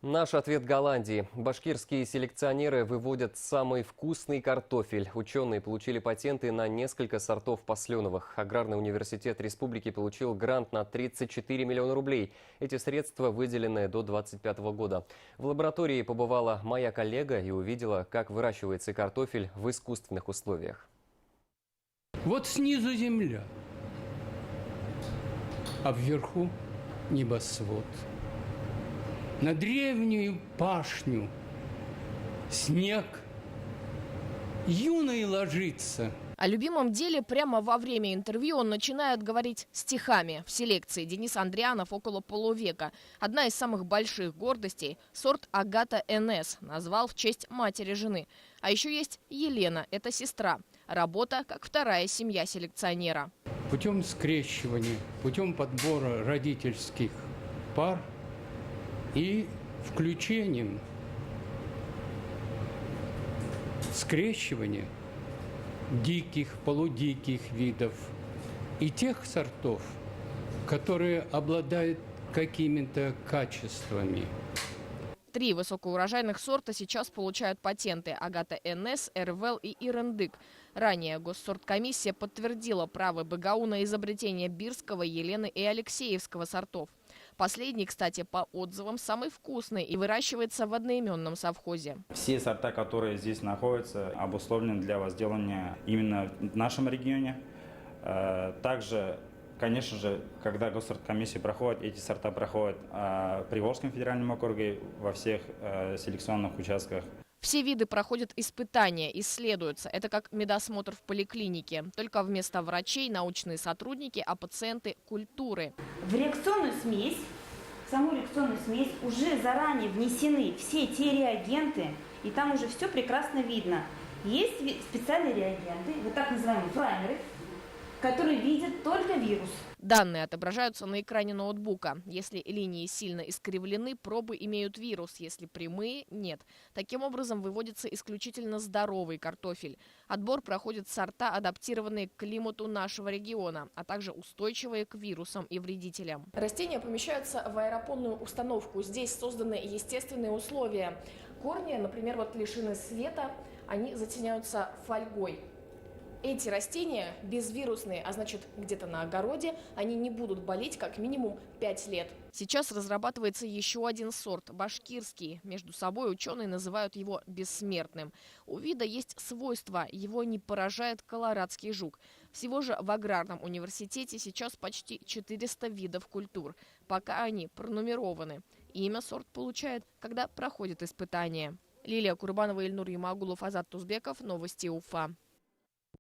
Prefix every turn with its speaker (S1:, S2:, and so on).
S1: Наш ответ Голландии. Башкирские селекционеры выводят самый вкусный картофель. Ученые получили патенты на несколько сортов посленовых. Аграрный университет республики получил грант на 34 миллиона рублей. Эти средства выделены до 2025 года. В лаборатории побывала моя коллега и увидела, как выращивается картофель в искусственных условиях.
S2: Вот снизу земля, а вверху небосвод. На древнюю пашню снег юный ложится.
S3: О любимом деле прямо во время интервью он начинает говорить стихами. В селекции Денис Андрианов около полувека. Одна из самых больших гордостей – сорт Агата НС, назвал в честь матери жены. А еще есть Елена, это сестра. Работа как вторая семья селекционера.
S2: Путем скрещивания, путем подбора родительских пар и включением скрещивания диких, полудиких видов и тех сортов, которые обладают какими-то качествами.
S3: 3 высокоурожайных сорта сейчас получают патенты – Агата НС, РВЛ и Ирендык. Ранее госсорткомиссия подтвердила право БГАУ на изобретение Бирского, Елены и Алексеевского сортов. Последний, кстати, по отзывам самый вкусный и выращивается в одноименном совхозе.
S4: Все сорта, которые здесь находятся, обусловлены для возделывания именно в нашем регионе. Также, конечно же, когда госсорткомиссия проходит, эти сорта проходят в Приволжском федеральном округе, во всех селекционных участках.
S3: Все виды проходят испытания, исследуются. Это как медосмотр в поликлинике. Только вместо врачей научные сотрудники, а пациенты – культуры.
S5: В реакционную смесь, в саму реакционную смесь уже заранее внесены все те реагенты, и там уже все прекрасно видно. Есть специальные реагенты, вот так называемые праймеры, которые видят только вирус.
S3: Данные отображаются на экране ноутбука. Если линии сильно искривлены, пробы имеют вирус, если прямые – нет. Таким образом выводится исключительно здоровый картофель. Отбор проходит сорта, адаптированные к климату нашего региона, а также устойчивые к вирусам и вредителям. Растения помещаются в аэропонную установку. Здесь созданы естественные условия. Корни, например, вот лишены света, они затеняются фольгой. Эти растения безвирусные, а значит, где-то на огороде они не будут болеть как минимум 5 лет. Сейчас разрабатывается еще один сорт – башкирский. Между собой ученые называют его бессмертным. У вида есть свойство – его не поражает колорадский жук. Всего же в аграрном университете сейчас почти 400 видов культур. Пока они пронумерованы. Имя сорт получает, когда проходит испытание. Лилия Курбанова, Ильнур Ямагулов, Азат Тузбеков. Новости Уфа.